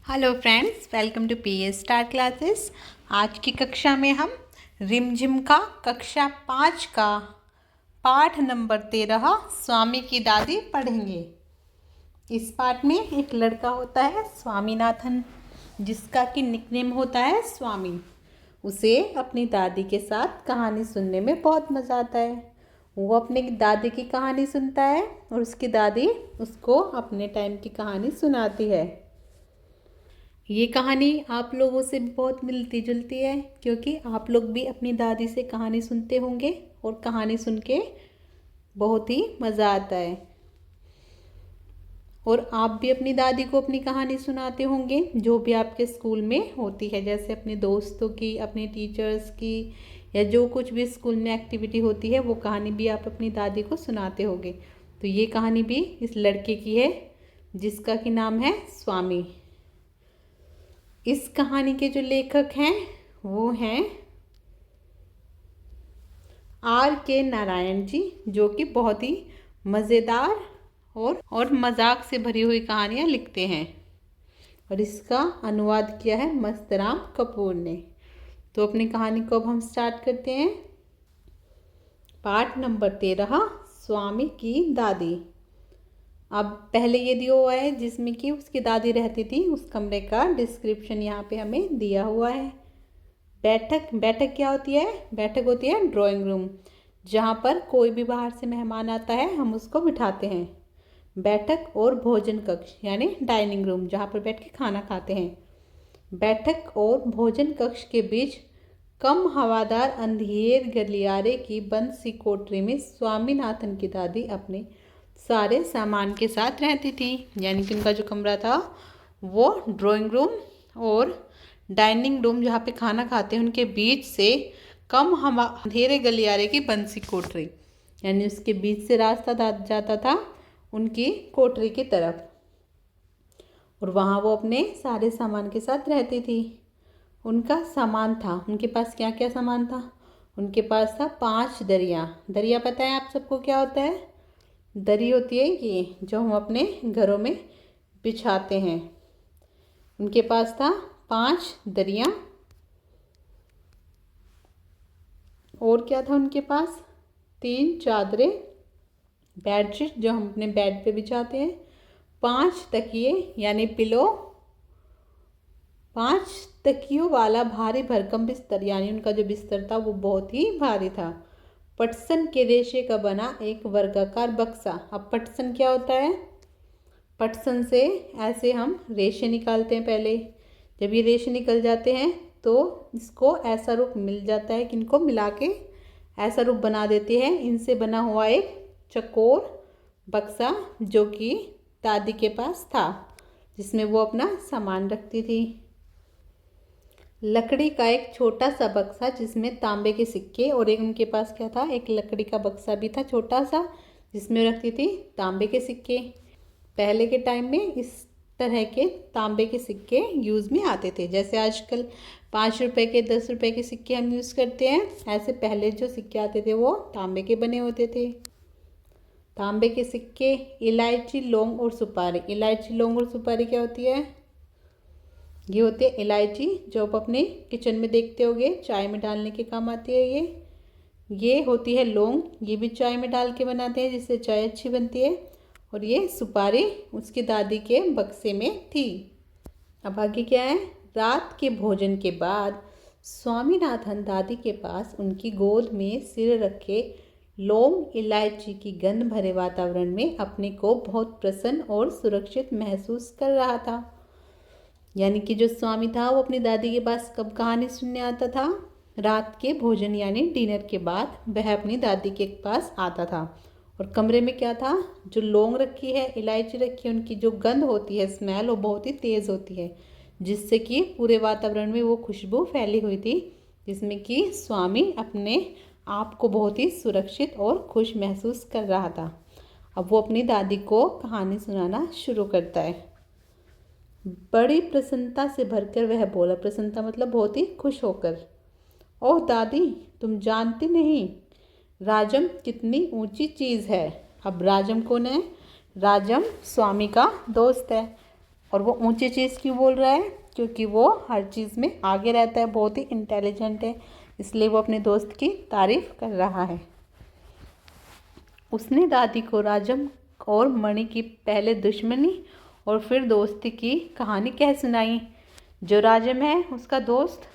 Hello friends, welcome to PS Star classes. आज की कक्षा में हम रिमझिम का कक्षा 5 का पाठ नंबर 13 स्वामी की दादी पढ़ेंगे। इस पाठ में एक लड़का होता है स्वामीनाथन, जिसका कि निकनेम होता है स्वामी। उसे अपनी दादी के साथ कहानी सुनने में बहुत मज़ा आता है। वो अपनी दादी की कहानी सुनता है और उसकी दादी उसको अपने टाइम की कहानी सुनाती है। ये कहानी आप लोगों से भी बहुत मिलती जुलती है, क्योंकि आप लोग भी अपनी दादी से कहानी सुनते होंगे और कहानी सुन के बहुत ही मज़ा आता है। और आप भी अपनी दादी को अपनी कहानी सुनाते होंगे, जो भी आपके स्कूल में होती है, जैसे अपने दोस्तों की, अपने टीचर्स की, या जो कुछ भी स्कूल में एक्टिविटी होती है वो कहानी भी आप अपनी दादी को सुनाते होंगे। तो ये कहानी भी इस लड़के की है, जिसका कि नाम है स्वामी। इस कहानी के जो लेखक हैं वो हैं R.K. नारायण जी, जो कि बहुत ही मज़ेदार और मजाक से भरी हुई कहानियाँ लिखते हैं। और इसका अनुवाद किया है मस्तराम कपूर ने। तो अपनी कहानी को अब हम स्टार्ट करते हैं। पाठ नंबर 13, स्वामी की दादी। अब पहले ये दिया हुआ है जिसमें कि उसकी दादी रहती थी, उस कमरे का डिस्क्रिप्शन यहाँ पे हमें दिया हुआ है। बैठक क्या होती है? बैठक होती है ड्राइंग रूम, जहाँ पर कोई भी बाहर से मेहमान आता है हम उसको बिठाते हैं। बैठक और भोजन कक्ष यानी डाइनिंग रूम, जहाँ पर बैठ के खाना खाते हैं। बैठक और भोजन कक्ष के बीच कम हवादार अंधेर गलियारे की बंद सी कोठरी में स्वामीनाथन की दादी अपने सारे सामान के साथ रहती थी। यानी कि उनका जो कमरा था वो ड्राइंग रूम और डाइनिंग रूम, जहाँ पे खाना खाते हैं, उनके बीच से कम हवा अंधेरे गलियारे की बंद सी कोठरी, यानी उसके बीच से रास्ता जाता था उनकी कोठरी की तरफ। और वहाँ वो अपने सारे सामान के साथ रहती थी। उनका सामान था, उनके पास क्या क्या सामान था? उनके पास था 5 दरिया। दरिया पता है आप सबको क्या होता है? दरी होती है ये जो हम अपने घरों में बिछाते हैं। उनके पास था 5 दरिया। और क्या था उनके पास? 3 चादरें, बेडशीट जो हम अपने बेड पे बिछाते हैं, 5 तकिए यानी पिलो, 5 तकियों वाला भारी भरकम बिस्तर, यानी उनका जो बिस्तर था वो बहुत ही भारी था। पटसन के रेशे का बना एक वर्गाकार बक्सा। अब पटसन क्या होता है? पटसन से ऐसे हम रेशे निकालते हैं। पहले जब ये रेशे निकल जाते हैं तो इसको ऐसा रूप मिल जाता है कि इनको मिला के ऐसा रूप बना देते हैं। इनसे बना हुआ एक चकोर बक्सा जो कि दादी के पास था, जिसमें वो अपना सामान रखती थी। लकड़ी का एक छोटा सा बक्सा जिसमें तांबे के सिक्के, और एक उनके पास क्या था? एक लकड़ी का बक्सा भी था छोटा सा, जिसमें रखती थी तांबे के सिक्के। पहले के टाइम में इस तरह के तांबे के सिक्के यूज़ में आते थे। जैसे आजकल 5 रुपए के 10 रुपए के सिक्के हम यूज़ करते हैं, ऐसे पहले जो सिक्के आते थे वो तांबे के बने होते थे। तांबे के सिक्के, इलायची, लौंग और सुपारी। इलायची, लौंग और सुपारी क्या होती है? ये होती है इलायची, जो आप अपने किचन में देखते होगे, चाय में डालने के काम आती है। ये होती है लौंग, ये भी चाय में डाल के बनाते हैं, जिससे चाय अच्छी बनती है। और ये सुपारी उसकी दादी के बक्से में थी। अब आगे क्या है? रात के भोजन के बाद स्वामीनाथन दादी के पास उनकी गोद में सिर रखे लौंग इलायची की गंध भरे वातावरण में अपने को बहुत प्रसन्न और सुरक्षित महसूस कर रहा था। यानी कि जो स्वामी था वो अपनी दादी के पास कब कहानी सुनने आता था? रात के भोजन यानी डिनर के बाद वह अपनी दादी के पास आता था। और कमरे में क्या था? जो लौंग रखी है, इलायची रखी है, उनकी जो गंध होती है, स्मेल, वो बहुत ही तेज़ होती है, जिससे कि पूरे वातावरण में वो खुशबू फैली हुई थी, जिसमें कि स्वामी अपने आप को बहुत ही सुरक्षित और खुश महसूस कर रहा था। अब वो अपनी दादी को कहानी सुनाना शुरू करता है। बड़ी प्रसन्नता से भरकर वह बोला, प्रसन्नता मतलब बहुत ही खुश होकर, ओह दादी, तुम जानती नहीं राजम कितनी ऊंची चीज़ है। अब राजम कौन है? राजम स्वामी का दोस्त है। और वो ऊंची चीज़ क्यों बोल रहा है? क्योंकि वो हर चीज़ में आगे रहता है, बहुत ही इंटेलिजेंट है, इसलिए वो अपने दोस्त की तारीफ कर रहा है। उसने दादी को राजम और मणि की पहले दुश्मनी और फिर दोस्ती की कहानी कह सुनाई। जो राजम है उसका दोस्त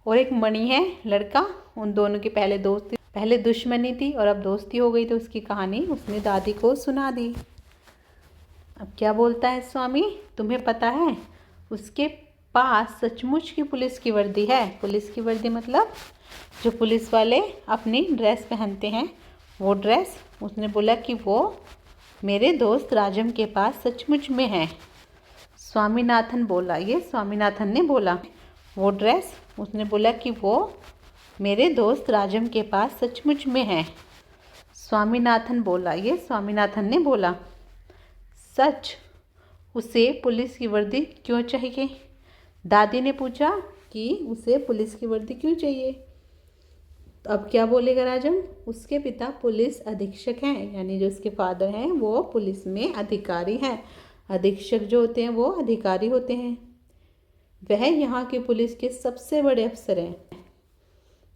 और एक मणि है लड़का, उन दोनों की पहले दुश्मनी थी और अब दोस्ती हो गई, तो उसकी कहानी उसने दादी को सुना दी। अब क्या बोलता है स्वामी, तुम्हें पता है उसके पास सचमुच की पुलिस की वर्दी है। पुलिस की वर्दी मतलब जो पुलिस वाले अपनी ड्रेस पहनते हैं, वो ड्रेस। उसने बोला कि वो मेरे दोस्त राजम के पास सचमुच में है। स्वामीनाथन बोला, ये स्वामीनाथन ने बोला वो ड्रेस। उसने बोला कि वो मेरे दोस्त राजम के पास सचमुच में है। स्वामीनाथन बोला, ये स्वामीनाथन ने बोला सच, उसे पुलिस की वर्दी क्यों चाहिए? दादी ने पूछा कि उसे पुलिस की वर्दी क्यों चाहिए। तो अब क्या बोलेगा राजम? उसके पिता पुलिस अधीक्षक हैं, यानी जो उसके फादर हैं वो पुलिस में अधिकारी हैं। अधीक्षक जो होते हैं वो अधिकारी होते हैं। वह यहाँ की पुलिस के सबसे बड़े अफसर हैं।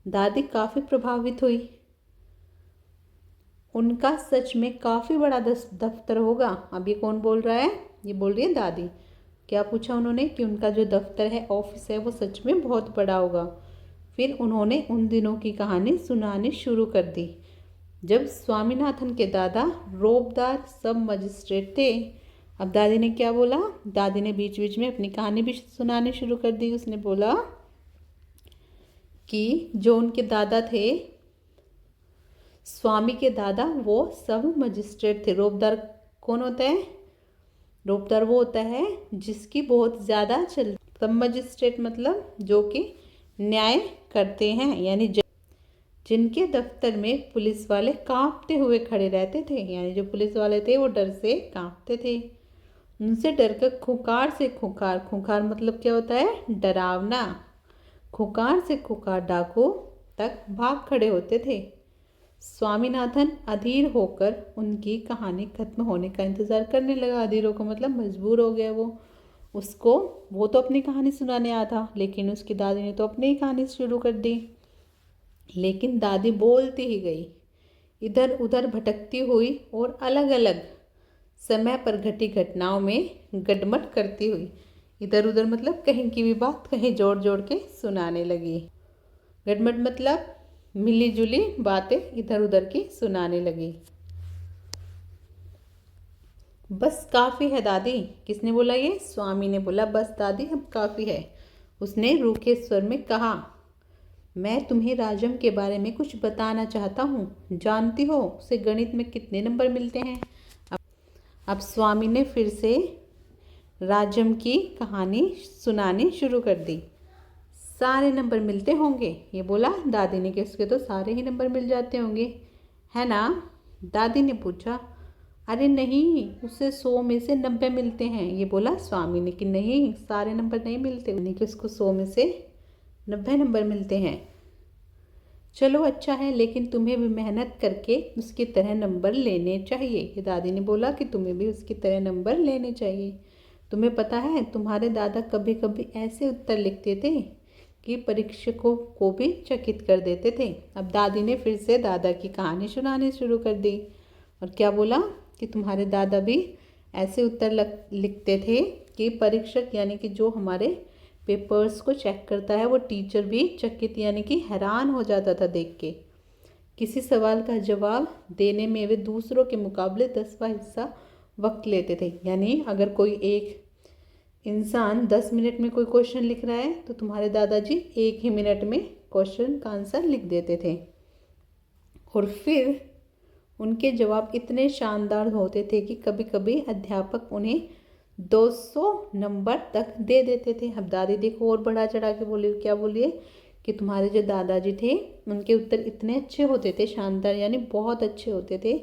दादी काफ़ी प्रभावित हुई। उनका सच में काफ़ी बड़ा दफ्तर होगा। अब ये कौन बोल रहा है? ये बोल रही है दादी। क्या पूछा उन्होंने? कि उनका जो दफ्तर है, ऑफिस है, वो सच में बहुत बड़ा होगा। फिर उन्होंने उन दिनों की कहानी सुनानी शुरू कर दी जब स्वामीनाथन के दादा रोबदार सब मजिस्ट्रेट थे। अब दादी ने क्या बोला? दादी ने बीच बीच में अपनी कहानी भी सुनानी शुरू कर दी। उसने बोला कि जो उनके दादा थे, स्वामी के दादा, वो सब मजिस्ट्रेट थे। रोबदार कौन होता है? रोबदार वो होता है जिसकी बहुत ज़्यादा चल। सब मजिस्ट्रेट मतलब जो कि न्याय करते हैं, यानी जिनके दफ्तर में पुलिस वाले कांपते हुए खड़े रहते थे। यानी जो पुलिस वाले थे वो डर से कांपते थे। उनसे डरकर खुंखार से खुंखार, खुंखार मतलब क्या होता है? डरावना। खुंखार से खुंखार डाकू तक भाग खड़े होते थे। स्वामीनाथन अधीर होकर उनकी कहानी खत्म होने का इंतज़ार करने लगा। अधीर होकर मतलब मजबूर हो गया वो तो अपनी कहानी सुनाने आया था, लेकिन उसकी दादी ने तो अपनी ही कहानी शुरू कर दी। लेकिन दादी बोलती ही गई, इधर उधर भटकती हुई और अलग अलग समय पर घटी घटनाओं में गडमट करती हुई। इधर उधर मतलब कहीं की भी बात कहीं जोड़ जोड़ के सुनाने लगी। गडमट मतलब मिली जुली बातें इधर उधर की सुनाने लगी। बस काफ़ी है दादी। किसने बोला ये? स्वामी ने बोला बस दादी अब काफ़ी है। उसने रूखे स्वर में कहा, मैं तुम्हें राजम के बारे में कुछ बताना चाहता हूँ। जानती हो उसे गणित में कितने नंबर मिलते हैं? अब स्वामी ने फिर से राजम की कहानी सुनानी शुरू कर दी। सारे नंबर मिलते होंगे, ये बोला दादी ने। कि उसके तो सारे ही नंबर मिल जाते होंगे, है ना? दादी ने पूछा। अरे नहीं, उसे 100 में से 90 मिलते हैं, ये बोला स्वामी ने। कि नहीं, सारे नंबर नहीं मिलते, यानी कि उसको 100 में से 90 नंबर मिलते हैं। चलो अच्छा है, लेकिन तुम्हें भी मेहनत करके उसकी तरह नंबर लेने चाहिए। ये दादी ने बोला कि तुम्हें भी उसकी तरह नंबर लेने चाहिए। तुम्हें पता है तुम्हारे दादा कभी कभी ऐसे उत्तर लिखते थे कि परीक्षकों को भी चकित कर देते थे। अब दादी ने फिर से दादा की कहानी सुनानी शुरू कर दी और क्या बोला कि तुम्हारे दादा भी ऐसे उत्तर लिखते थे कि परीक्षक, यानी कि जो हमारे पेपर्स को चेक करता है, वो टीचर भी चकित यानी कि हैरान हो जाता था देख के। किसी सवाल का जवाब देने में वे दूसरों के मुकाबले 10वां हिस्सा वक्त लेते थे। यानी अगर कोई एक इंसान 10 मिनट में कोई क्वेश्चन लिख रहा है तो तुम्हारे दादाजी 1 ही मिनट में क्वेश्चन का आंसर लिख देते थे। और फिर उनके जवाब इतने शानदार होते थे कि कभी कभी अध्यापक उन्हें 200 नंबर तक दे देते थे। अब दादी देखो और बढ़ा चढ़ा के बोली, क्या बोलिए कि तुम्हारे जो दादाजी थे उनके उत्तर इतने अच्छे होते थे, शानदार यानी बहुत अच्छे होते थे,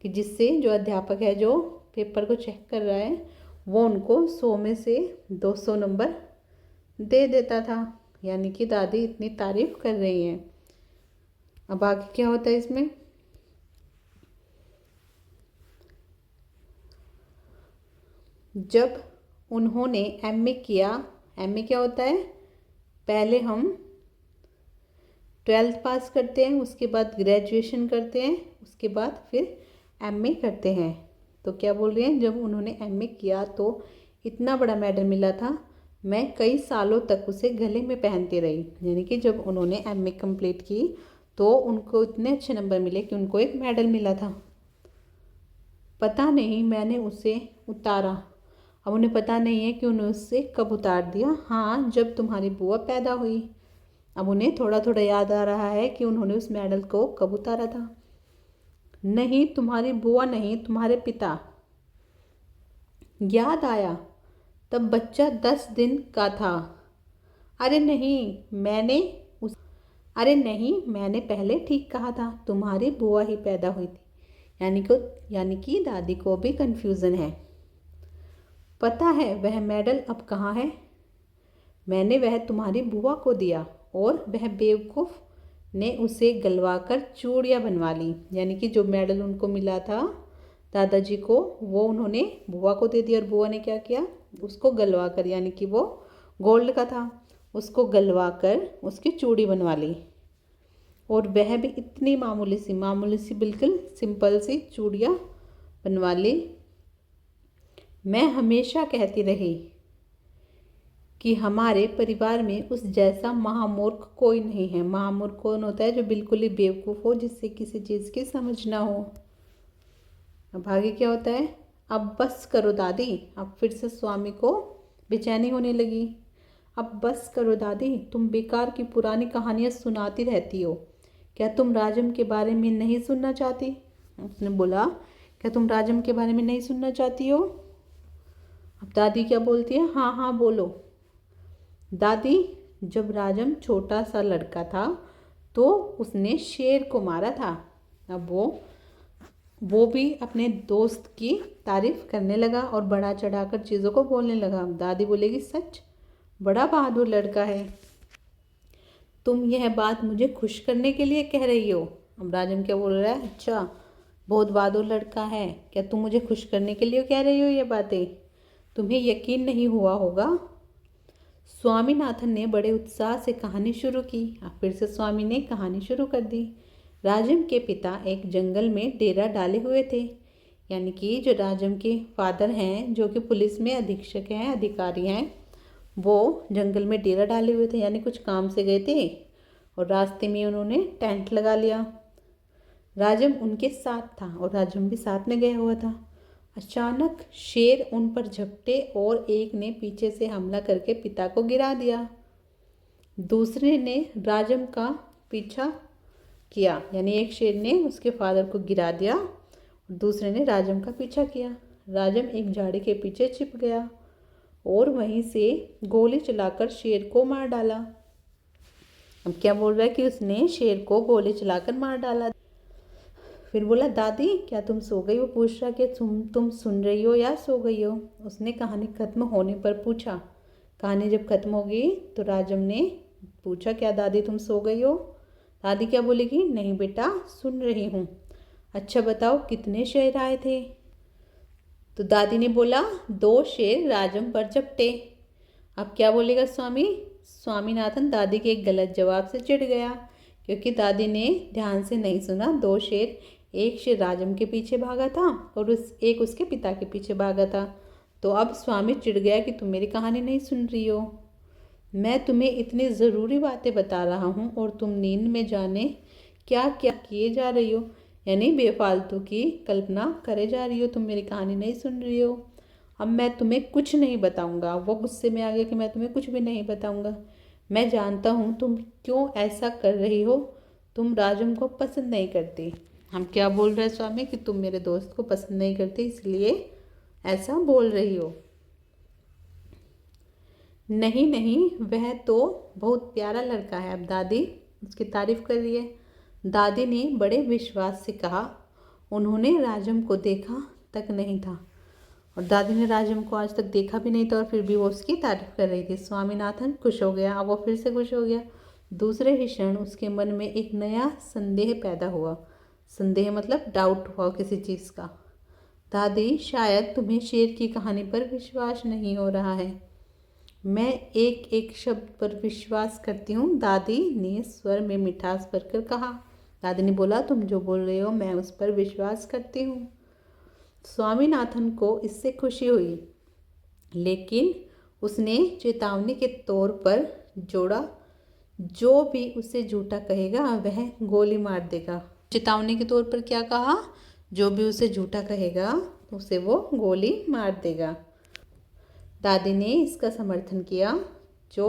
कि जिससे जो अध्यापक है जो पेपर को चेक कर रहा है वो उनको 100 में से 200 नंबर दे देता था। यानी कि दादी इतनी तारीफ कर रही हैं। अब आगे क्या होता है इसमें? जब उन्होंने एमए किया। एमए क्या होता है? पहले हम 12th पास करते हैं, उसके बाद ग्रेजुएशन करते हैं, उसके बाद फिर एमए करते हैं। तो क्या बोल रहे हैं, जब उन्होंने एमए किया तो इतना बड़ा मेडल मिला था, मैं कई सालों तक उसे गले में पहनती रही। यानी कि जब उन्होंने एमए कंप्लीट की तो उनको इतने अच्छे नंबर मिले कि उनको एक मेडल मिला था। पता नहीं मैंने उसे उतारा। अब उन्हें पता नहीं है कि उन्होंने उससे कब उतार दिया। हाँ, जब तुम्हारी बुआ पैदा हुई। अब उन्हें थोड़ा थोड़ा याद आ रहा है कि उन्होंने उस मेडल को कब उतारा था। नहीं, तुम्हारी बुआ नहीं, तुम्हारे पिता। याद आया, तब बच्चा 10 दिन का था। अरे नहीं, मैंने उस अरे नहीं, मैंने पहले ठीक कहा था, तुम्हारी बुआ ही पैदा हुई थी। यानी कि दादी को भी कंफ्यूजन है। पता है वह मेडल अब कहाँ है? मैंने वह तुम्हारी बुआ को दिया और वह बेवकूफ़ ने उसे गलवाकर चूड़ियाँ बनवा ली। यानी कि जो मेडल उनको मिला था दादाजी को, वो उन्होंने बुआ को दे दिया और बुआ ने क्या किया, उसको गलवा कर, यानी कि वो गोल्ड का था, उसको गलवा कर उसकी चूड़ी बनवा ली। और वह भी इतनी मामूली सी बिल्कुल सिंपल सी चूड़ियाँ बनवा ली। मैं हमेशा कहती रही कि हमारे परिवार में उस जैसा महामूर्ख कोई नहीं है। महामूर्ख कौन होता है? जो बिल्कुल ही बेवकूफ़ हो, जिससे किसी चीज़ की समझ ना हो। अब आगे क्या होता है? अब बस करो दादी। अब फिर से स्वामी को बेचैनी होने लगी। अब बस करो दादी, तुम बेकार की पुरानी कहानियाँ सुनाती रहती हो। क्या तुम राजम के बारे में नहीं सुनना चाहती? उसने बोला, क्या तुम राजम के बारे में नहीं सुनना चाहती हो? अब दादी क्या बोलती है? हाँ हाँ बोलो। दादी, जब राजम छोटा सा लड़का था तो उसने शेर को मारा था। अब वो भी अपने दोस्त की तारीफ करने लगा और बढ़ा चढ़ाकर चीज़ों को बोलने लगा। दादी बोलेगी, सच, बड़ा बहादुर लड़का है। तुम यह बात मुझे खुश करने के लिए कह रही हो? अब राजम क्या बोल रहा है? अच्छा, बहुत बहादुर लड़का है, क्या तुम मुझे खुश करने के लिए कह रही हो ये बातें? तुम्हें यकीन नहीं हुआ होगा। स्वामीनाथन ने बड़े उत्साह से कहानी शुरू की। अब फिर से स्वामी ने कहानी शुरू कर दी। राजम के पिता एक जंगल में डेरा डाले हुए थे। यानी कि जो राजम के फादर हैं, जो कि पुलिस में अधीक्षक हैं, अधिकारी हैं, वो जंगल में डेरा डाले हुए थे, यानी कुछ काम से गए थे और रास्ते में उन्होंने टेंट लगा लिया। राजम उनके साथ था और राजम भी साथ में गया हुआ था। अचानक शेर उन पर झपटे और एक ने पीछे से हमला करके पिता को गिरा दिया। दूसरे ने राजम का पीछा किया, यानी एक शेर ने उसके फादर को गिरा दिया और दूसरे ने राजम का पीछा किया। राजम एक झाड़ी के पीछे छिप गया और वहीं से गोली चलाकर शेर को मार डाला। अब क्या बोल रहा है कि उसने शेर को गोली चलाकर मार डाला। फिर बोला, दादी क्या तुम सो गई? वो पूछ रहा कि तुम सुन रही हो या सो गई हो? उसने कहानी खत्म होने पर पूछा। कहानी जब खत्म हो गई तो राजम ने पूछा, क्या दादी तुम सो गई हो? दादी क्या बोलेगी? नहीं बेटा, सुन रही हूँ। अच्छा बताओ, कितने शेर आए थे? तो दादी ने बोला, 2 शेर राजम पर झपटे। अब क्या बोलेगा स्वामी? स्वामीनाथन दादी के एक गलत जवाब से चिढ़ गया, क्योंकि दादी ने ध्यान से नहीं सुना। 2 शेर, एक शेर राजम के पीछे भागा था और एक उसके पिता के पीछे भागा था। तो अब स्वामी चिढ़ गया कि तुम मेरी कहानी नहीं सुन रही हो। मैं तुम्हें इतनी ज़रूरी बातें बता रहा हूँ और तुम नींद में जाने क्या क्या किए जा रही हो, यानी बेफालतू की कल्पना करे जा रही हो। तुम मेरी कहानी नहीं सुन रही हो। अब मैं तुम्हें कुछ नहीं बताऊंगा। वो गुस्से में आ गया कि मैं तुम्हें कुछ भी नहीं बताऊंगा। मैं जानता हूँ तुम क्यों ऐसा कर रही हो। तुम राजम को पसंद नहीं करती। हम क्या बोल रहे हैं स्वामी कि तुम मेरे दोस्त को पसंद नहीं करती, इसलिए ऐसा बोल रही हो। नहीं नहीं, वह तो बहुत प्यारा लड़का है। अब दादी उसकी तारीफ कर रही है। दादी ने बड़े विश्वास से कहा, उन्होंने राजम को देखा तक नहीं था। और दादी ने राजम को आज तक देखा भी नहीं था और फिर भी वो उसकी तारीफ कर रही थी। स्वामीनाथन खुश हो गया। अब वो फिर से खुश हो गया। दूसरे ही क्षण उसके मन में एक नया संदेह पैदा हुआ। संदेह मतलब डाउट हुआ किसी चीज़ का। दादी, शायद तुम्हें शेर की कहानी पर विश्वास नहीं हो रहा है। मैं एक एक शब्द पर विश्वास करती हूँ, दादी ने स्वर में मिठास भरकर कहा। दादी ने बोला, तुम जो बोल रहे हो मैं उस पर विश्वास करती हूँ। स्वामीनाथन को इससे खुशी हुई, लेकिन उसने चेतावनी के तौर पर जोड़ा, जो भी उसे झूठा कहेगा वह गोली मार देगा। चेतावनी के तौर पर क्या कहा? जो भी उसे झूठा कहेगा उसे वो गोली मार देगा। दादी ने इसका समर्थन किया। जो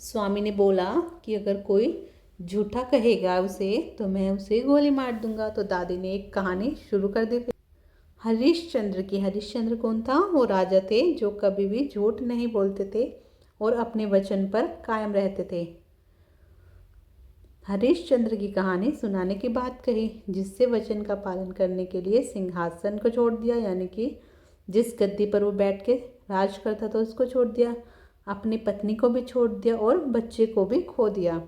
स्वामी ने बोला कि अगर कोई झूठा कहेगा उसे तो मैं उसे गोली मार दूंगा, तो दादी ने एक कहानी शुरू कर दी हरिश्चंद्र की। हरिश्चंद्र कौन था? वो राजा थे जो कभी भी झूठ नहीं बोलते थे और अपने वचन पर कायम रहते थे। हरिश्चंद्र की कहानी सुनाने की बात कही, जिससे वचन का पालन करने के लिए सिंहासन को छोड़ दिया, यानी कि जिस गद्दी पर वो बैठ के राज करता था उसको छोड़ दिया, अपनी पत्नी को भी छोड़ दिया और बच्चे को भी खो दिया,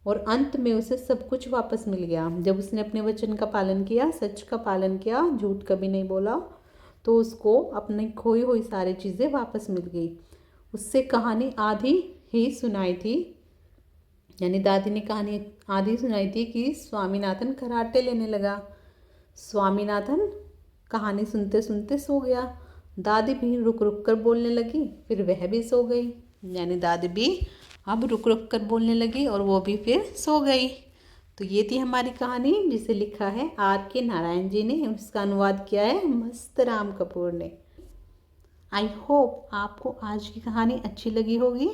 और अंत में उसे सब कुछ वापस मिल गया। जब उसने अपने वचन का पालन किया, सच का पालन किया, झूठ कभी नहीं बोला, तो उसको अपनी खोई हुई सारी चीज़ें वापस मिल गई। उससे कहानी आधी ही सुनाई थी, यानी दादी ने कहानी आधी सुनाई थी कि स्वामीनाथन खर्राटे लेने लगा। स्वामीनाथन कहानी सुनते सुनते सो गया। दादी भी रुक रुक कर बोलने लगी, फिर वह भी सो गई। यानी दादी भी अब रुक रुक कर बोलने लगी और वो भी फिर सो गई। तो ये थी हमारी कहानी, जिसे लिखा है R.K. नारायण जी ने। इसका अनुवाद किया है मस्तराम कपूर ने। आई होप आपको आज की कहानी अच्छी लगी होगी।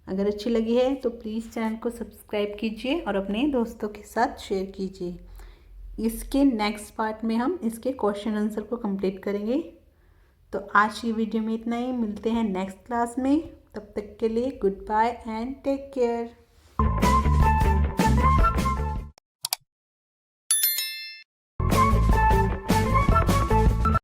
अगर अच्छी लगी है तो प्लीज़ चैनल को सब्सक्राइब कीजिए और अपने दोस्तों के साथ शेयर कीजिए। इसके नेक्स्ट पार्ट में हम इसके क्वेश्चन आंसर को कंप्लीट करेंगे। तो आज की वीडियो में इतना ही, मिलते हैं नेक्स्ट क्लास में। तब तक के लिए goodbye and take care.